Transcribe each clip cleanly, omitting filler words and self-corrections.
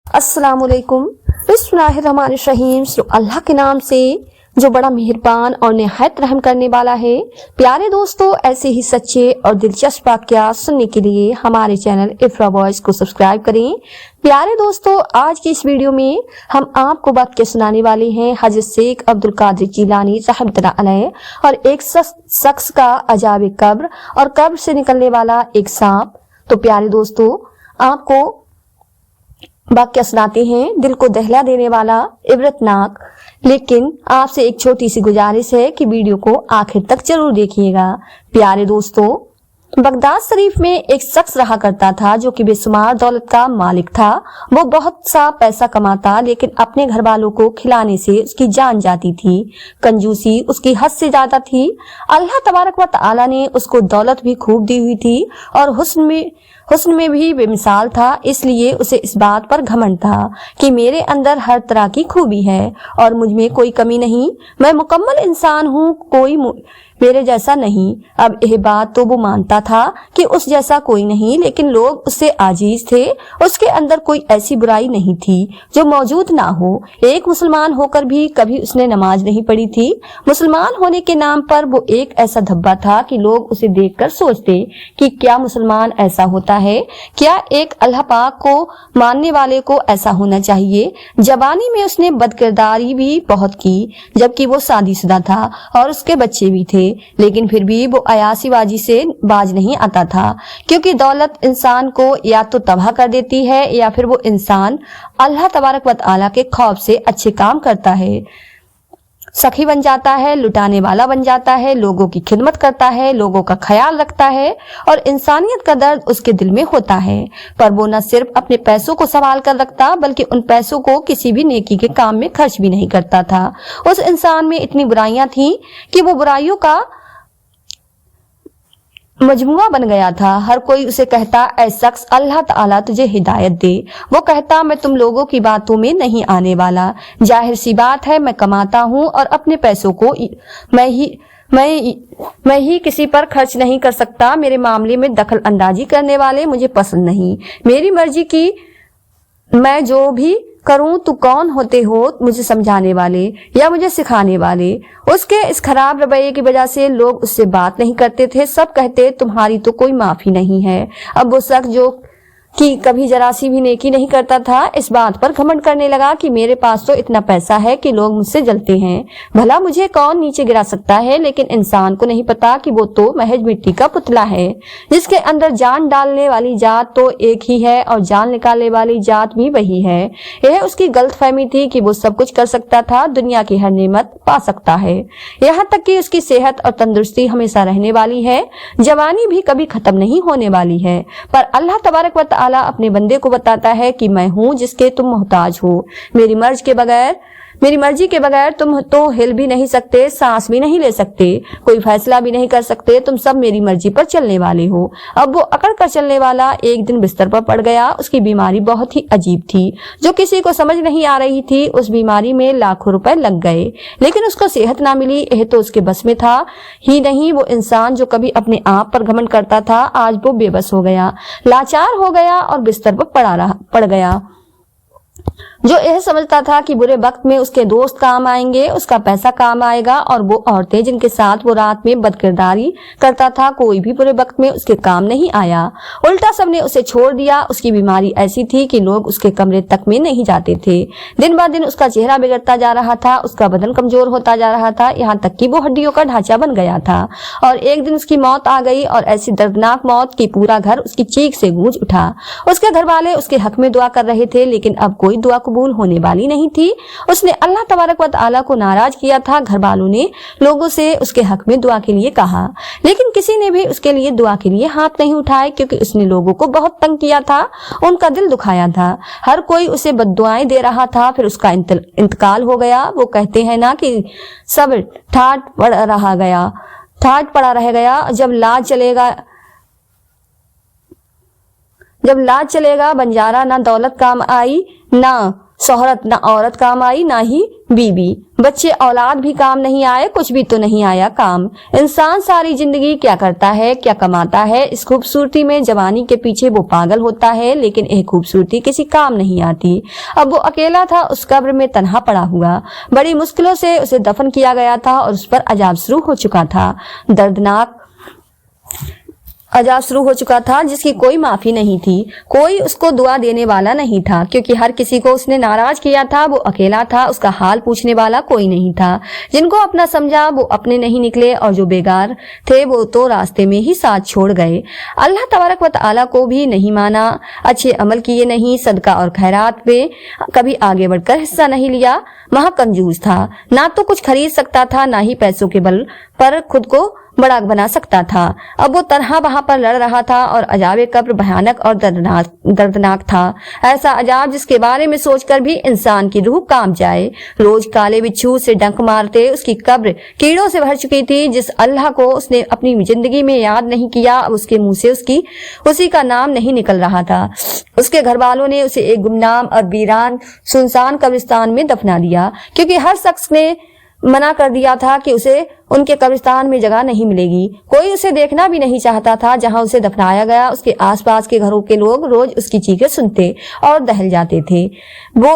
अस्सलाम वालेकुम। बिस्मिल्लाहिर्रहमानिर्रहीम। अल्लाह के नाम से जो बड़ा मेहरबान और निहायत रहम करने वाला है। प्यारे दोस्तों, ऐसे ही सच्चे और दिलचस्प वाक़यात सुनने के लिए हमारे चैनल इफ्रा वॉइस को सब्सक्राइब करें। प्यारे दोस्तों, आज की इस वीडियो में हम आपको वाक़या सुनाने वाले हैं हज़रत शेख अब्दुल कादिर जिलानी रहमतुल्लाह अलैह और एक शख्स का अजाब कब्र और कब्र से निकलने वाला एक सांप। तो प्यारे दोस्तों, आपको वाक्य सुनाते हैं, दिल को दहला देने वाला, इबरतनाक। लेकिन आपसे एक छोटी सी गुजारिश है कि वीडियो को आखिर तक जरूर देखिएगा। प्यारे दोस्तों, बगदाद शरीफ में एक शख्स रहा करता था जो कि बेशुमार दौलत का मालिक था। वो बहुत सा पैसा कमाता, लेकिन अपने घर वालों को खिलाने से उसकी जान जाती थी। कंजूसी उसकी हद से ज्यादा थी। अल्लाह तबारक व तआला ने उसको दौलत भी खूब दी हुई थी और हुस्न में भी बेमिसाल था। इसलिए उसे इस बात पर घमंड था कि मेरे अंदर हर तरह की खूबी है और मुझ में कोई कमी नहीं। मैं मुकम्मल इंसान हूँ, कोई मेरे जैसा नहीं। अब यह बात तो वो मानता था कि उस जैसा कोई नहीं, लेकिन लोग उससे आजीज थे। उसके अंदर कोई ऐसी बुराई नहीं थी जो मौजूद ना हो। एक मुसलमान होकर भी कभी उसने नमाज नहीं पढ़ी थी। मुसलमान होने के नाम पर वो एक ऐसा धब्बा था कि लोग उसे देखकर सोचते कि क्या मुसलमान ऐसा होता है, क्या एक अल्लाह पाक को मानने वाले को ऐसा होना चाहिए। जवानी में उसने बदकिरदारी भी बहुत की, जबकि वो शादीशुदा था और उसके बच्चे भी थे, लेकिन फिर भी वो अयासीबाजी से बाज नहीं आता था, क्योंकि दौलत इंसान को या तो तबाह कर देती है या फिर वो इंसान अल्लाह तबारक व तआला के खौफ से अच्छे काम करता है, सखी बन जाता है, लुटाने वाला बन जाता है, लोगों की खिदमत करता है, लोगों का ख्याल रखता है और इंसानियत का दर्द उसके दिल में होता है। पर वो न सिर्फ अपने पैसों को संभाल कर रखता, बल्कि उन पैसों को किसी भी नेकी के काम में खर्च भी नहीं करता था। उस इंसान में इतनी बुराइयां थीं कि वो बुराइयों का मजमुआ बन गया था। हर कोई उसे कहता, ऐ शख्स, अल्लाह ताला तुझे हिदायत दे। वो कहता, मैं तुम लोगों की बातों में नहीं आने वाला। जाहिर सी बात है, मैं कमाता हूँ और अपने पैसों को मैं ही किसी पर खर्च नहीं कर सकता। मेरे मामले में दखल अंदाजी करने वाले मुझे पसंद नहीं। मेरी मर्जी की मैं जो भी करूं। तू कौन होते हो मुझे समझाने वाले या मुझे सिखाने वाले। उसके इस खराब रवैये की वजह से लोग उससे बात नहीं करते थे। सब कहते, तुम्हारी तो कोई माफी नहीं है। अब वो शख्स जो कि कभी जरा सी भी नेकी नहीं करता था, इस बात पर घमंड करने लगा कि मेरे पास तो इतना पैसा है कि लोग मुझसे जलते हैं। भला मुझे कौन नीचे गिरा सकता है। लेकिन इंसान को नहीं पता कि वो तो महज मिट्टी का पुतला है, जिसके अंदर जान डालने वाली जात तो एक ही है और जान निकालने वाली जात भी वही है। यह उसकी गलतफहमी थी कि वो सब कुछ कर सकता था, दुनिया की हर नेमत पा सकता है, यहाँ तक कि उसकी सेहत और तंदुरुस्ती हमेशा रहने वाली है। जवानी भी कभी खत्म नहीं होने वाली है। पर अल्लाह तबारक व तआला अपने बंदे को बताता है कि मैं हूँ जिसके तुम मोहताज हो। मेरी मर्जी के बगैर तुम तो हिल भी नहीं सकते, सांस भी नहीं ले सकते, कोई फैसला भी नहीं कर सकते। तुम सब मेरी मर्जी पर चलने वाले हो। अब वो अकड़ कर चलने वाला एक दिन बिस्तर पर पड़ गया। उसकी बीमारी बहुत ही अजीब थी, जो किसी को समझ नहीं आ रही थी। उस बीमारी में लाखों रुपए लग गए, लेकिन उसको सेहत ना मिली। यह तो उसके बस में था ही नहीं। वो इंसान जो कभी अपने आप पर घमंड करता था, आज वो बेबस हो गया, लाचार हो गया और बिस्तर पर पड़ गया। जो यह समझता था कि बुरे वक्त में उसके दोस्त काम आएंगे, उसका पैसा काम आएगा, और वो औरतें जिनके साथ वो रात में बदकिरदारी करता था, कोई भी बुरे वक्त में उसके काम नहीं आया। उल्टा सबने उसे छोड़ दिया। उसकी बीमारी ऐसी थी कि लोग उसके कमरे तक में नहीं जाते थे। दिन ब दिन उसका चेहरा बिगड़ता जा रहा था, उसका बदन कमजोर होता जा रहा था, यहाँ तक कि वो हड्डियों का ढांचा बन गया था। और एक दिन उसकी मौत आ गई, और ऐसी दर्दनाक मौत कि पूरा घर उसकी चीख से गूंज उठा। उसके घर वाले उसके हक में दुआ कर रहे थे, लेकिन अब कोई दुआ कबूल होने वाली नहीं थी। उसने अल्लाह तबारक व तआला को नाराज किया था। घर वालों ने लोगों से उसके हक में दुआ के लिए कहा, लेकिन किसी ने भी उसके लिए दुआ के लिए हाथ नहीं उठाए, क्योंकि उसने लोगों को बहुत तंग किया था, उनका दिल दुखाया था। हर कोई उसे बद्दुआएं दे रहा था। फिर उसका इंतकाल हो गया। वो कहते हैं ना कि सब ठाट पड़ा रह गया। जब लाज चलेगा बंजारा, ना दौलत काम आई ना शोहरत न औरत काम आई ना ही बीबी, बच्चे औलाद भी काम नहीं आए, कुछ भी तो नहीं आया काम। इंसान सारी जिंदगी क्या करता है, क्या कमाता है, इस खूबसूरती में जवानी के पीछे वो पागल होता है, लेकिन यह खूबसूरती किसी काम नहीं आती। अब वो अकेला था, उस कब्र में तन्हा पड़ा हुआ। बड़ी मुश्किलों से उसे दफन किया गया था और उस पर अजाब शुरू हो चुका था, दर्दनाक अजाब शुरू हो चुका था जिसकी कोई माफी नहीं थी। कोई उसको दुआ देने वाला नहीं था, क्योंकि हर किसी को उसने नाराज किया था। वो अकेला था, उसका हाल पूछने वाला कोई नहीं था। जिनको अपना समझा वो अपने नहीं निकले और जो बेगार थे वो तो रास्ते में ही साथ छोड़ गए। अल्लाह तबारक व तआला को भी नहीं माना, अच्छे अमल किए नहीं, सदका और खैरात में कभी आगे बढ़कर हिस्सा नहीं लिया। महाकंजूस था, ना तो कुछ खरीद सकता था, ना ही पैसों के बल पर खुद को बड़ा बना सकता था। अब वो तन्हा वहां पर लड़ रहा था और अजाब कब्र भयानक और दर्दनाक था। ऐसा अजाब जिसके बारे में सोचकर भी इंसान की रूह कांप जाए। रोज काले बिच्छू से डंक मारते उसकी कब्र कीड़ों से भर चुकी थी। जिस अल्लाह को उसने अपनी जिंदगी में याद नहीं किया, अब उसके मुंह से उसी का नाम नहीं निकल रहा था। उसके घर वालों ने उसे एक गुमनाम और वीरान सुनसान कब्रिस्तान में दफना दिया, क्योंकि हर शख्स ने मना कर दिया था कि उसे उनके कब्रिस्तान में जगह नहीं मिलेगी। कोई उसे देखना भी नहीं चाहता था। जहां उसे दफनाया गया उसके आसपास के घरों के लोग रोज उसकी चीखें सुनते और दहल जाते थे। वो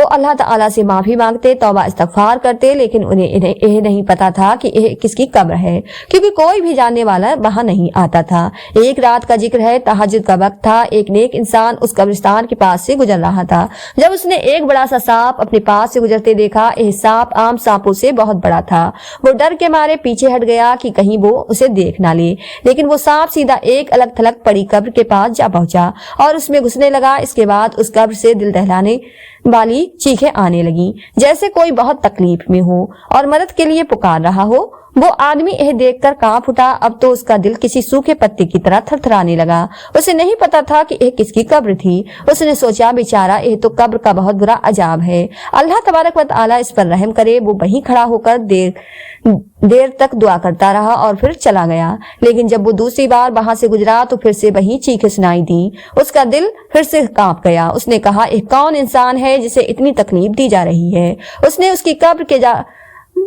अल्लाह ताला से माफी मांगते, तौबा इस्तगफार करते, लेकिन उन्हें यह नहीं पता था कि यह किसकी कब्र है, क्योंकि कोई भी जानने वाला वहां नहीं आता था। एक रात का जिक्र है, तहज्जुद का वक्त था। एक नेक इंसान उस कब्रिस्तान के पास से गुजर रहा था जब उसने एक बड़ा सा सांप अपने पास से गुजरते देखा। यह सांप आम सांपों से बहुत बड़ा था। वो डर के मारे पीछे हट गया कि कहीं वो उसे देख ना ले, लेकिन वो सांप सीधा एक अलग थलग पड़ी कब्र के पास जा पहुंचा और उसमें घुसने लगा। इसके बाद उस कब्र से दिल दहलाने वाली चीखें आने लगी, जैसे कोई बहुत तकलीफ में हो और मदद के लिए पुकार रहा हो। वो आदमी यह देखकर कांप उठा। अब तो उसका दिल किसी सूखे पत्ते की तरह थरथराने लगा। उसे नहीं पता था कि यह किसकी कब्र थी। उसने सोचा, बेचारा, यह तो कब्र का बहुत बुरा अजाब है। अल्लाह तबारक व तआला इस पर रहम करे। वो वहीं खड़ा होकर देर तक दुआ करता रहा और फिर चला गया। लेकिन जब वो दूसरी बार वहां से गुजरा तो फिर से वही चीखें सुनाई दी। उसका दिल फिर से कांप गया। उसने कहा, यह कौन इंसान है जिसे इतनी तकलीफ दी जा रही है। उसने उसकी कब्र के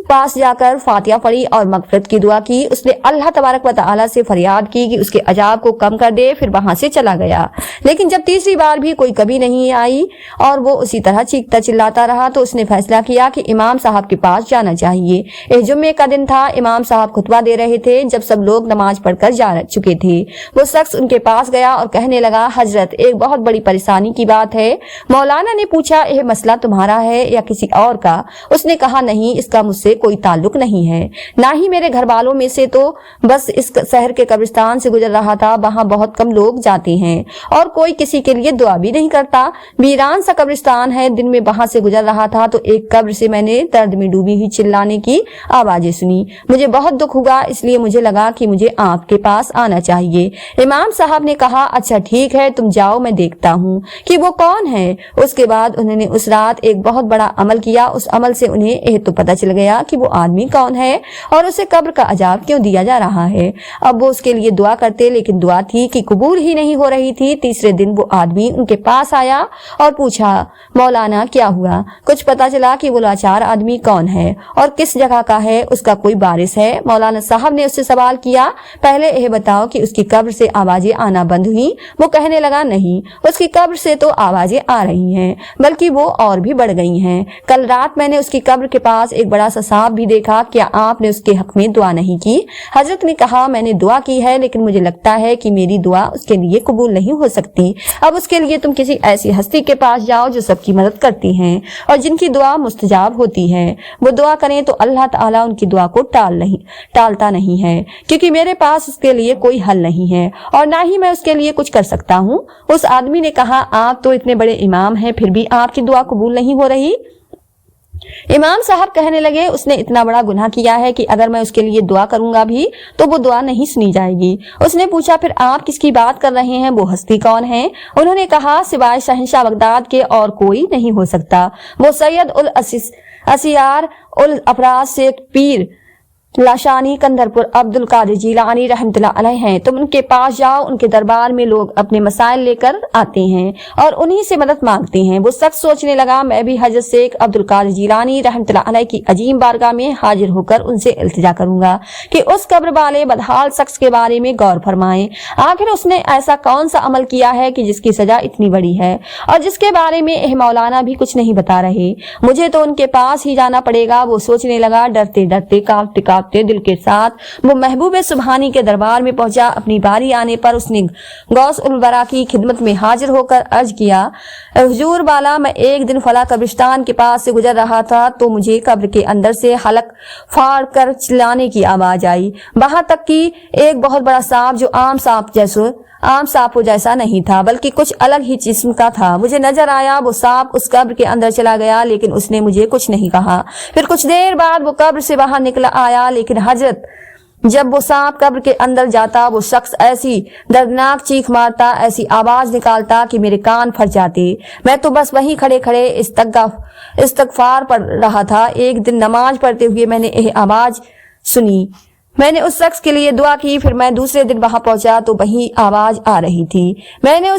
पास जाकर फातिहा पढ़ी और मगफिरत की दुआ की। उसने अल्लाह तबारक व तआला से फरियाद की कि उसके अजाब को कम कर दे, फिर वहां से चला गया। लेकिन जब तीसरी बार भी कोई कभी नहीं आई और वो उसी तरह चीखता चिल्लाता रहा तो उसने फैसला किया कि इमाम साहब के पास जाना चाहिए। यह जुम्मे का दिन था। इमाम साहब खुतबा दे रहे थे जब सब लोग नमाज पढ़कर जा चुके थे। वो शख्स उनके पास गया और कहने लगा, हजरत, एक बहुत बड़ी परेशानी की बात है। मौलाना ने पूछा, यह मसला तुम्हारा है या किसी और का? उसने कहा, नहीं, इसका से कोई ताल्लुक नहीं है, ना ही मेरे घर वालों में से। तो बस इस शहर के कब्रिस्तान से गुजर रहा था। वहां बहुत कम लोग जाते हैं और कोई किसी के लिए दुआ भी नहीं करता। वीरान सा कब्रिस्तान है। दिन में वहां से गुजर रहा था तो एक कब्र से मैंने दर्द में डूबी हुई चिल्लाने की आवाजें सुनी। मुझे बहुत दुख हुआ, इसलिए मुझे लगा कि मुझे आपके पास आना चाहिए। इमाम साहब ने कहा, अच्छा ठीक है, तुम जाओ, मैं देखता हूँ कि वो कौन है। उसके बाद उन्होंने उस रात एक बहुत बड़ा अमल किया। उस अमल से उन्हें यह तो पता चल गया कि वो आदमी कौन है और उसे कब्र का अजाब क्यों दिया जा रहा है। अब वो उसके लिए दुआ करते, लेकिन दुआ थी कि कबूल ही नहीं हो रही थी। तीसरे दिन वो आदमी उनके पास आया और पूछा, मौलाना, क्या हुआ? कुछ पता चला कि वो लाचार आदमी कौन है और किस जगह का है? उसका कोई वारिस है? मौलाना साहब ने उससे सवाल किया, पहले यह बताओ कि उसकी कब्र से आवाजें आना बंद हुई? वो कहने लगा, नहीं, उसकी कब्र से तो आवाजें आ रही हैं, बल्कि वो और भी बढ़ गई हैं। कल रात मैंने उसकी कब्र के पास एक बड़ा सा सांप भी देखा। क्या आपने उसके हक में दुआ नहीं की? हजरत ने कहा, मैंने दुआ की है, लेकिन मुझे लगता है कि मेरी दुआ उसके लिए कबूल नहीं हो सकती। अब उसके लिए तुम किसी ऐसी हस्ती के पास जाओ जो सबकी मदद करती हैं और जिनकी दुआ मुस्तजाब होती है। वो दुआ करें तो अल्लाह ताला उनकी दुआ को टालता नहीं है, क्योंकि मेरे पास उसके लिए कोई हल नहीं है और ना ही मैं उसके लिए कुछ कर सकता हूँ। उस आदमी ने कहा, आप तो इतने बड़े इमाम हैं, फिर भी आपकी दुआ कबूल नहीं हो रही? इमाम साहब कहने लगे, उसने इतना बड़ा गुनाह किया है कि अगर मैं उसके लिए दुआ करूंगा भी तो वो दुआ नहीं सुनी जाएगी। उसने पूछा, फिर आप किसकी बात कर रहे हैं? वो हस्ती कौन है? उन्होंने कहा, सिवाय शहंशाह बगदाद के और कोई नहीं हो सकता। वो सैयद उल असियार उल अफराज से पीर लाशानी कंदरपुर अब्दुल कादिर जीलानी रहमतुल्लाह अलैह हैं। तुम उनके पास जाओ, उनके दरबार में लोग अपने मसाइल लेकर आते हैं और उन्हीं से मदद मांगते हैं। वो शख्स सोचने लगा, मैं भी हजरत शेख अब्दुल कादिर जीलानी रहमतुल्लाह अलैह की अजीम बारगाह में हाजिर होकर उनसे इल्तिजा करूंगा कि उस कब्र वाले बदहाल शख्स के बारे में गौर फरमाएं। आखिर उसने ऐसा कौन सा अमल किया है कि जिसकी सजा इतनी बड़ी है और जिसके बारे में एह मौलाना भी कुछ नहीं बता रहे। मुझे तो उनके पास ही जाना पड़ेगा। वो सोचने लगा। डरते डरते कांपते कांपते दिल के साथ वो महबूब सुबहानी के दरबार में पहुंचा। अपनी बारी आने पर उसने गौस उल बरा की खिदमत में हाजिर होकर अर्ज किया, हुजूर वाला, मैं एक दिन फला कब्रिस्तान के पास से गुजर रहा था तो मुझे कब्र के अंदर से हलक फाड़ कर चिल्लाने की आवाज आई। वहां तक कि एक बहुत बड़ा सांप, जो आम सांपों जैसा नहीं था बल्कि कुछ अलग ही जिस्म का था, मुझे नजर आया। वो सांप उस कब्र के अंदर चला गया लेकिन उसने मुझे कुछ नहीं कहा। फिर कुछ देर बाद वो कब्र से बाहर निकला आया, लेकिन हजरत जब वो सांप कब्र के अंदर जाता, वो शख्स ऐसी दर्दनाक चीख मारता, ऐसी आवाज निकालता कि मेरे कान फट जाते। मैं तो बस वहीं खड़े खड़े इस्तगफार पढ़ रहा था। एक दिन नमाज पढ़ते हुए मैंने यह आवाज सुनी। मैंने उस शख्स के लिए दुआ की। फिर मैं दूसरे दिन वहां पहुंचा तो वही आवाज आ रही थी। मैंने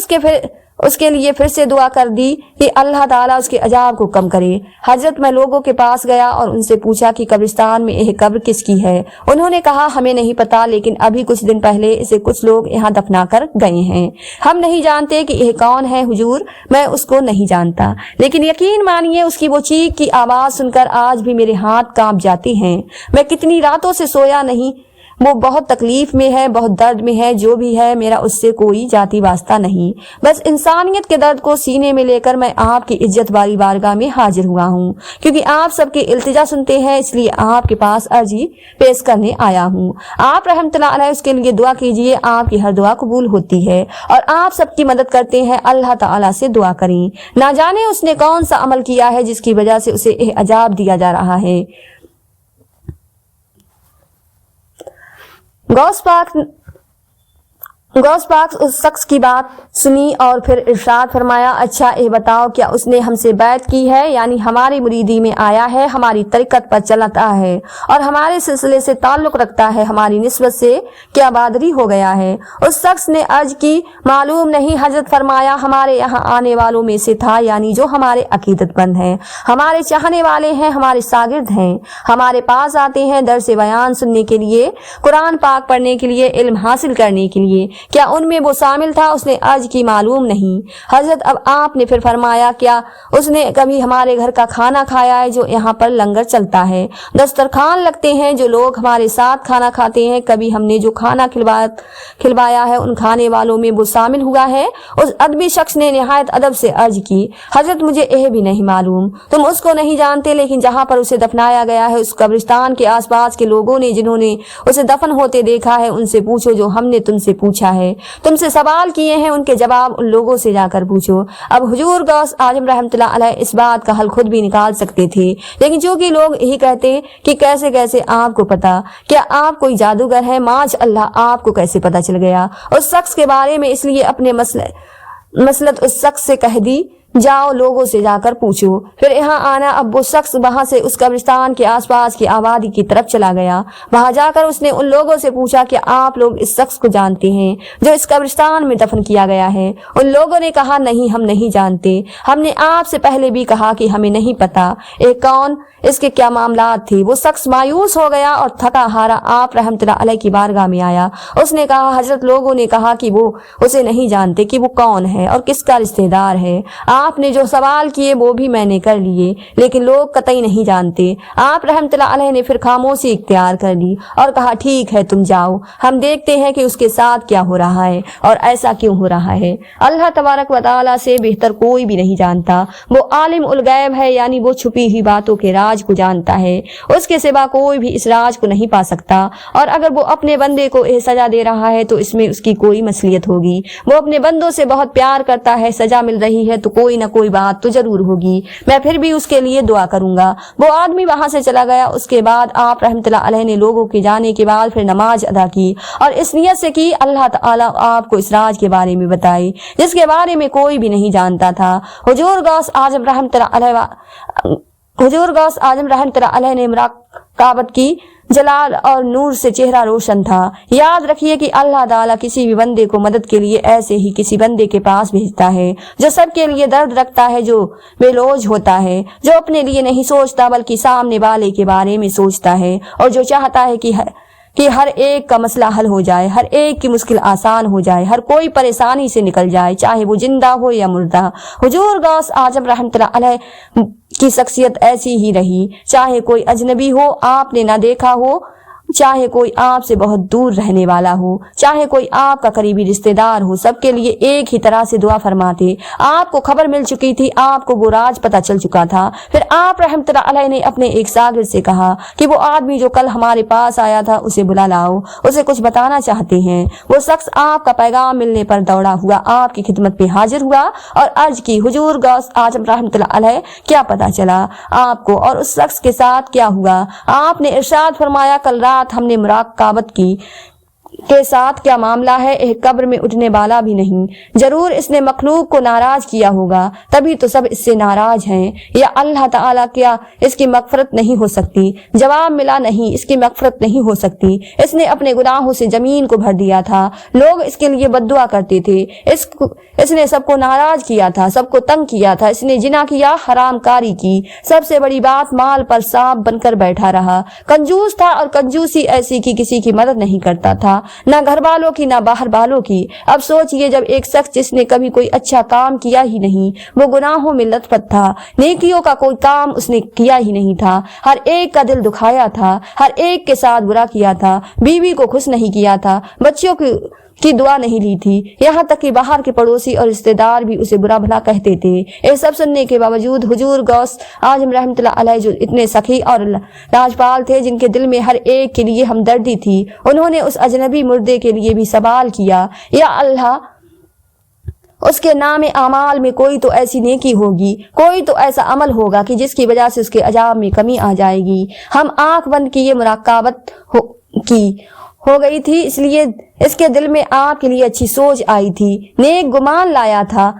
उसके लिए फिर से दुआ कर दी कि अल्लाह ताला उसके अजाब को कम करे। हजरत मैं लोगों के पास गया और उनसे पूछा कि कब्रिस्तान में यह कब्र किसकी है। उन्होंने कहा, हमें नहीं पता, लेकिन अभी कुछ दिन पहले इसे कुछ लोग यहाँ दफना कर गए हैं। हम नहीं जानते कि यह कौन है हुजूर, मैं उसको नहीं जानता, लेकिन यकीन मानिए उसकी वो चीख की आवाज सुनकर आज भी मेरे हाथ कांप जाते हैं। मैं कितनी रातों से सोया नहीं। वो बहुत तकलीफ में है, बहुत दर्द में है। जो भी है, मेरा उससे कोई जाति वास्ता नहीं। बस इंसानियत के दर्द को सीने में लेकर मैं आपकी इज्जत वाली बारगाह में हाजिर हुआ हूँ, क्योंकि आप सबकी इल्तिजा सुनते हैं, इसलिए आपके पास अर्जी पेश करने आया हूँ। आप रहमतुल्लाह अलैह उसके लिए दुआ कीजिए, आपकी हर दुआ कबूल होती है और आप सबकी मदद करते हैं। अल्लाह ताला से दुआ करें। ना जाने उसने कौन सा अमल किया है जिसकी वजह से उसे यह अजाब दिया जा रहा है। गौस पाक उस शख्स की बात सुनी और फिर इरशाद फरमाया, अच्छा ये बताओ, क्या उसने हमसे बैत की है, यानी हमारी मुरीदी में आया है, हमारी तरीकत पर चलता है और हमारे सिलसिले से ताल्लुक रखता है, हमारी निस्बत से क्या बादरी हो गया है? उस शख्स ने अर्ज की, मालूम नहीं। हजरत फरमाया, हमारे यहाँ आने वालों में से था, यानी जो हमारे अकीदतमंद हैं, हमारे चाहने वाले हैं, हमारे शागिर्द हैं, हमारे पास आते हैं दर्स बयान सुनने के लिए, कुरान पाक पढ़ने के लिए, इल्म हासिल करने के लिए। क्या उनमें वो शामिल था? उसने अर्ज की, मालूम नहीं। हजरत अब आपने फिर फरमाया, क्या उसने कभी हमारे घर का खाना खाया है, जो यहाँ पर लंगर चलता है, दस्तरखान लगते हैं, जो लोग हमारे साथ खाना खाते हैं, कभी हमने जो खाना खिलवाया है उन खाने वालों में वो शामिल हुआ है? उस अदबी शख्स ने निहायत अदब से अर्ज की, हजरत मुझे यह भी नहीं मालूम। तुम उसको नहीं जानते, लेकिन जहाँ पर उसे दफनाया गया है उस कब्रिस्तान के आसपास के लोगों ने जिन्होंने उसे दफन होते देखा है, उनसे पूछो जो हमने तुमसे पूछा है, तुमसे सवाल किए हैं, उनके जवाब उन लोगों से जाकर पूछो। अब हुजूर गौस आजम रहमतुल्लाह अलैह इस बात का हल खुद भी निकाल सकते थे, लेकिन चूंकि लोग यही कहते कि कैसे कैसे आपको पता, क्या आप कोई जादूगर है? माज अल्लाह, आपको कैसे पता चल गया उस शख्स के बारे में? इसलिए अपने मसलत उस शख्स से कह दी, जाओ लोगों से जाकर पूछो। फिर यहाँ आना। अब वो शख्स वहां से उस कब्रिस्तान के आसपास की आबादी की तरफ चला गया। वहां जाकर उसने उन लोगों से पूछा कि आप लोग इस शख्स को जानते हैं जो इस कब्रिस्तान में दफन किया गया है? उन लोगों ने कहा, नहीं, हम नहीं जानते। हमने आपसे पहले भी कहा कि हमें नहीं पता एक कौन, इसके क्या मामलात थे। वो शख्स मायूस हो गया और थका हारा आप रहमतुल्लाह अलैह की बारगाह में आया। उसने कहा, हजरत लोगों ने कहा कि वो उसे नहीं जानते कि वो कौन है और किसका रिश्तेदार है। आपने जो सवाल किए वो भी मैंने कर लिए, लेकिन लोग कतई नहीं जानते। आप रहमतुल्लाह अलैह ने फिर खामोशी इख्तियार कर ली और कहा, ठीक है, तुम जाओ, हम देखते हैं कि उसके साथ क्या हो रहा है और ऐसा क्यों हो रहा है। अल्लाह तबारक व तआला से बेहतर कोई भी नहीं जानता। वो आलिम उल गैब है, यानी वो छुपी हुई बातों के राज को जानता है। उसके सिवा कोई भी इस राज को नहीं पा सकता। और अगर वो अपने बंदे को यह सजा दे रहा है तो इसमें उसकी कोई मसलियत होगी। वो अपने बंदों से बहुत प्यार करता है, सजा मिल रही है तो कोई ना कोई बात तो जरूर होगी। मैं फिर भी उसके लिए दुआ करूंगा। वो आदमी वहां से चला गया। उसके बाद आप रहमतुल्लाह अलैह ने लोगों के जाने के बाद फिर नमाज अदा की और इस नियत से कि अल्लाह ताला आपको इस राज के बारे में बताए जिसके बारे में कोई भी नहीं जानता था। हुजूर गौस आजम रहमतुल्लाह अलैह हुजूर गौस आजम रहमतुल्लाह अलैह ने मुराकाबत की। जलाल और नूर से चेहरा रोशन था। याद रखिए कि अल्लाह ताला किसी भी बंदे को मदद के लिए ऐसे ही किसी बंदे के पास भेजता है जो सबके लिए दर्द रखता है, जो बेलोज होता है, जो अपने लिए नहीं सोचता बल्कि सामने वाले के बारे में सोचता है, और जो चाहता है कि हर एक का मसला हल हो जाए, हर एक की मुश्किल आसान हो जाए, हर कोई परेशानी से निकल जाए, चाहे वो जिंदा हो या मुर्दा। हुजूर गौस आजम रहमतुल्लाह अलैह की शख्सियत ऐसी ही रही। चाहे कोई अजनबी हो, आपने ना देखा हो, चाहे कोई आपसे बहुत दूर रहने वाला हो, चाहे कोई आपका करीबी रिश्तेदार हो, सबके लिए एक ही तरह से दुआ फरमाते। आपको खबर मिल चुकी थी, आपको वो राज पता चल चुका था। फिर आप रहमतुल्लाह अलैह ने अपने एक शागिर्द से कहा कि वो आदमी जो कल हमारे पास आया था उसे बुला लाओ, उसे कुछ बताना चाहते हैं। वो शख्स आपका पैगाम मिलने पर दौड़ा हुआ आपकी खिदमत में हाजिर हुआ और अर्ज की, हुजूर गौस आजम रहमतुल्लाह अलैह, क्या पता चला आपको और उस शख्स के साथ क्या हुआ? आपने इरशाद फरमाया, कल रात हमने मुराकाबत की के साथ क्या मामला है? एक कब्र में उठने वाला भी नहीं, जरूर इसने मखलूक को नाराज किया होगा, तभी तो सब इससे नाराज हैं। या अल्लाह ताला, क्या इसकी मगफरत नहीं हो सकती? जवाब मिला, नहीं, इसकी मगफरत नहीं हो सकती। इसने अपने गुनाहों से जमीन को भर दिया था, लोग इसके लिए बद्दुआ करते थे, इसने सबको नाराज किया था, सबको तंग किया था, इसने जिना किया, हरामकारी की, सबसे बड़ी बात माल पर सांप बनकर बैठा रहा, कंजूस था और कंजूसी ऐसी कि किसी की मदद नहीं करता था, ना घर वालों की ना बाहर वालों की। अब सोचिए, जब एक शख्स जिसने कभी कोई अच्छा काम किया ही नहीं, वो गुनाहों में लथपथ था, नेकियों का कोई काम उसने किया ही नहीं था, हर एक का दिल दुखाया था, हर एक के साथ बुरा किया था, बीवी को खुश नहीं किया था, बच्चों की दुआ नहीं ली थी, यहाँ तक कि बाहर के पड़ोसी और रिश्तेदार भी उसे बुरा भला कहते थे। ये सब सुनने के बावजूद हुजूर गौस आजम रहमतुल्लाह अलैह, जो इतने सखी और राजपाल थे, जिनके दिल में हर एक के लिए हमदर्दी थी, उन्होंने उस अजनबी मुर्दे के लिए भी सवाल किया, या अल्लाह, उसके नाम अमाल में कोई तो ऐसी नेकी होगी, कोई तो ऐसा अमल होगा कि जिसकी वजह से उसके अजाब में कमी आ जाएगी। हम आंख बंद किए मुराकाबत हो गई थी, इसलिए इसके दिल में आपके लिए अच्छी सोच आई थी, नेक गुमान लाया था।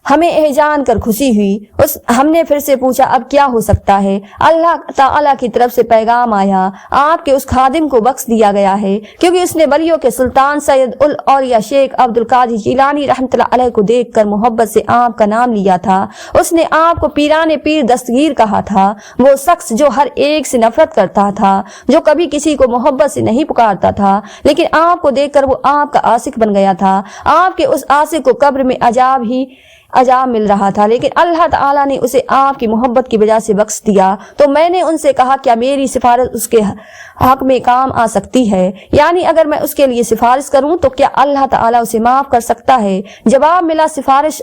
हमें यह जानकर खुशी हुई। हमने फिर से पूछा, अब क्या हो सकता है? अल्लाह ताला की तरफ से पैगाम आया, आपके उस खादिम को बख्श दिया गया है, क्योंकि उसने वलियों के सुल्तान सैयद उल औलिया शेख अब्दुल कादिर जिलानी रहमतुल्लाह अलैह को देखकर मोहब्बत से आपका नाम लिया था। उसने आपको पीराने पीर दस्तगीर कहा था, वो शख्स जो हर एक से नफरत करता था, जो कभी किसी को मोहब्बत से नहीं पुकारता था, लेकिन आपको देखकर वो आपका आशिक बन गया था। आपके उस आशिक को कब्र में अजाब मिल रहा था, लेकिन अल्लाह ताला ने उसे आपकी मोहब्बत की वजह से बख्श दिया। तो मैंने उनसे कहा, क्या मेरी सिफारिश उसके हक में काम आ सकती है? यानी अगर मैं उसके लिए सिफारिश करूं तो क्या अल्लाह ताला उसे माफ कर सकता है? जवाब मिला, सिफारिश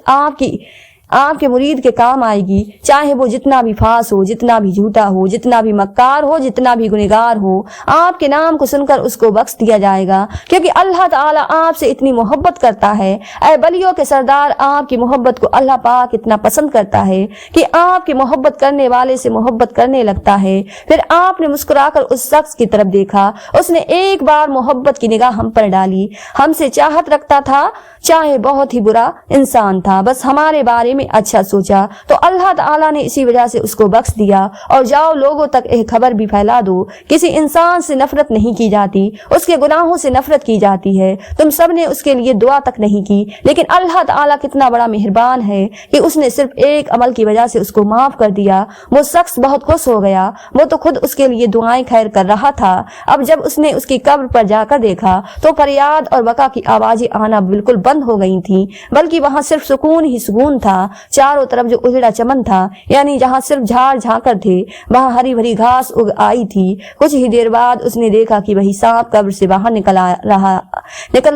आपके मुरीद के काम आएगी, चाहे वो जितना भी फास हो, जितना भी झूठा हो, जितना भी मक्कार हो, जितना भी गुनहगार हो, आपके नाम को सुनकर उसको बख्श दिया जाएगा, क्योंकि अल्लाह ताला आपसे इतनी मोहब्बत करता है। ऐ बलियों के सरदार, आपकी मोहब्बत को अल्लाह पाक इतना पसंद करता है कि आपकी मोहब्बत करने वाले से मोहब्बत करने लगता है। फिर आपने मुस्कुराकर उस शख्स की तरफ देखा, उसने एक बार मोहब्बत की निगाह हम पर डाली, हमसे चाहत रखता था, चाहे बहुत ही बुरा इंसान था, बस हमारे बारे में अच्छा सोचा, तो अल्लाह ताला ने इसी वजह से उसको बख्श दिया। और जाओ लोगों तक यह खबर भी फैला दो, किसी इंसान से नफरत नहीं की जाती, उसके गुनाहों से नफरत की जाती है। तुम सब ने उसके लिए दुआ तक नहीं की, लेकिन अल्लाह ताला कितना बड़ा मेहरबान है कि उसने सिर्फ एक अमल की वजह से उसको माफ कर दिया। वो शख्स बहुत खुश हो गया, वो तो खुद उसके लिए दुआएं खैर कर रहा था। अब जब उसने उसकी कब्र पर जाकर देखा तो फरियाद और बका की आवाजें आना बिल्कुल बंद हो गई थी, बल्कि वहां सिर्फ सुकून ही सुकून था। चारों तरफ जो उजड़ा चमन था, यानी जहाँ सिर्फ झाड़ झांकर थे, वहाँ हरी भरी घास उग आई थी। कुछ ही देर बाद उसने देखा कि वही सांप कब्र से बाहर निकल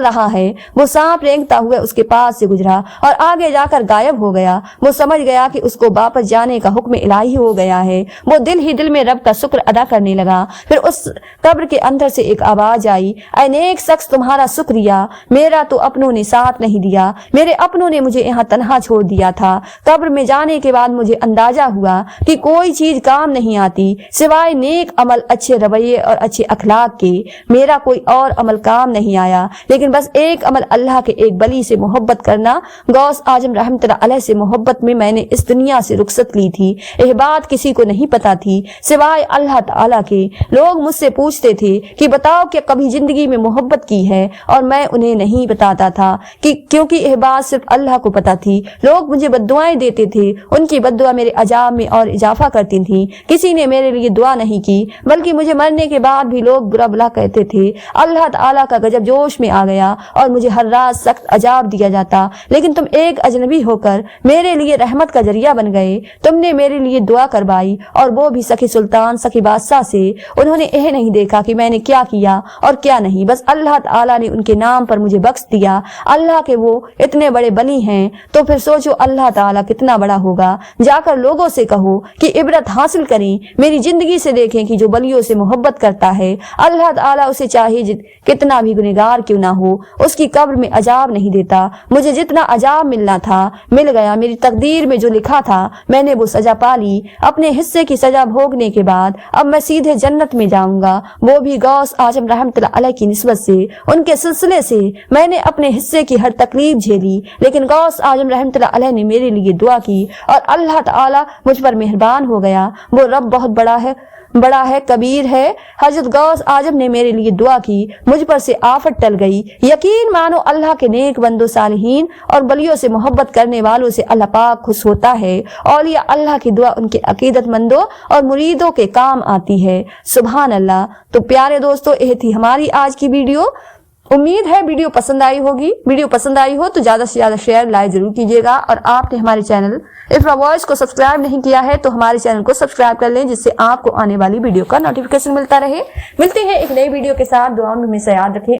रहा है। वो सांप रेंगता हुआ उसके पास से गुजरा और आगे जाकर गायब हो गया। वो समझ गया कि उसको वापस जाने का हुक्म इलाही हो गया है। वो दिल ही दिल में रब का शुक्र अदा करने लगा। फिर उस कब्र के अंदर से एक आवाज आई, ऐ नेक शख्स, तुम्हारा शुक्रिया, मेरा तो अपनों ने साथ नहीं दिया, मेरे अपनों ने मुझे यहाँ तन्हा छोड़ दिया تھا۔ قبر میں جانے کے بعد مجھے اندازہ ہوا کہ کوئی چیز کام نہیں آتی سوائے نیک عمل، اچھے رویے اور اچھے اخلاق کے۔ میرا کوئی اور عمل کام نہیں آیا، لیکن بس ایک عمل، اللہ کے ایک ولی سے محبت کرنا۔ غوث اعظم رحمۃ اللہ علیہ سے محبت میں میں نے اس دنیا سے رخصت لی تھی۔ یہ بات کسی کو نہیں پتا تھی سوائے اللہ تعالیٰ کے۔ لوگ مجھ سے پوچھتے تھے کہ بتاؤ کہ کبھی زندگی میں محبت کی ہے، اور میں انہیں نہیں بتاتا تھا کیونکہ یہ بات صرف اللہ کو پتا تھی۔ لوگ مجھے بد دعائیں دیتے تھے، ان کی بد دعا میرے عذاب میں اور اضافہ کرتی تھی۔ کسی نے میرے لیے دعا نہیں کی، بلکہ مجھے مرنے کے بعد بھی لوگ برا بلا کہتے تھے۔ اللہ تعالیٰ کا غضب جوش میں آ گیا اور مجھے ہر رات سخت عذاب دیا جاتا، لیکن تم ایک اجنبی ہو کر میرے لیے رحمت کا ذریعہ بن گئے۔ تم نے میرے لیے دعا کروائی، اور وہ بھی سخی سلطان، سخی بادشاہ سے۔ انہوں نے یہ نہیں دیکھا کہ میں نے کیا کیا اور کیا نہیں، بس اللہ تعالیٰ نے ان کے نام پر مجھے بخش دیا۔ اللہ کے وہ اتنے بڑے بلی ہیں، تو پھر سوچو اللہ تعالیٰ کتنا بڑا ہوگا۔ جا کر لوگوں سے کہو کہ عبرت حاصل کریں، میری زندگی سے دیکھیں کہ جو بلیوں سے محبت کرتا ہے، اللہ تعالیٰ اسے چاہے کتنا بھی گنہگار کیوں نہ ہو، اس کی قبر میں عذاب نہیں دیتا۔ مجھے جتنا عذاب ملنا تھا مل گیا، میری تقدیر میں جو لکھا تھا میں نے وہ سزا پا لی۔ اپنے حصے کی سزا بھوگنے کے بعد اب میں سیدھے جنت میں جاؤں گا، وہ بھی غوث اعظم رحمۃ اللہ علیہ کی نسبت سے۔ ان کے سلسلے سے میں نے اپنے حصے کی ہر تکلیف جھیلی، لیکن غوث اعظم رحمۃ اللہ علیہ نے میرے لیے دعا کی اور اللہ تعالیٰ مجھ پر مہربان ہو گیا۔ وہ رب بہت بڑا ہے، کبیر ہے۔ حضرت غوث اعظم نے میرے لیے دعا کی، مجھ پر سے آفت ٹل گئی۔ یقین مانو اللہ کے نیک بندوں، صالحین اور ولیوں سے محبت کرنے والوں سے اللہ پاک خوش ہوتا ہے۔ اولیاء اللہ کی دعا ان کے عقیدت مندوں اور مریدوں کے کام آتی ہے۔ سبحان اللہ۔ تو پیارے دوستو، یہ تھی ہماری آج کی ویڈیو۔ امید ہے ویڈیو پسند آئی ہوگی۔ ویڈیو پسند آئی ہو تو زیادہ سے زیادہ شیئر لائک ضرور کیجیے گا، اور آپ نے ہمارے چینل افرا وائس کو سبسکرائب نہیں کیا ہے تو ہمارے چینل کو سبسکرائب کر لیں، جس سے آپ کو آنے والی ویڈیو کا نوٹیفیکیشن ملتا رہے۔ ملتے ہیں ایک نئی ویڈیو کے ساتھ، دعاؤں میں ہمیشہ یاد رکھیں۔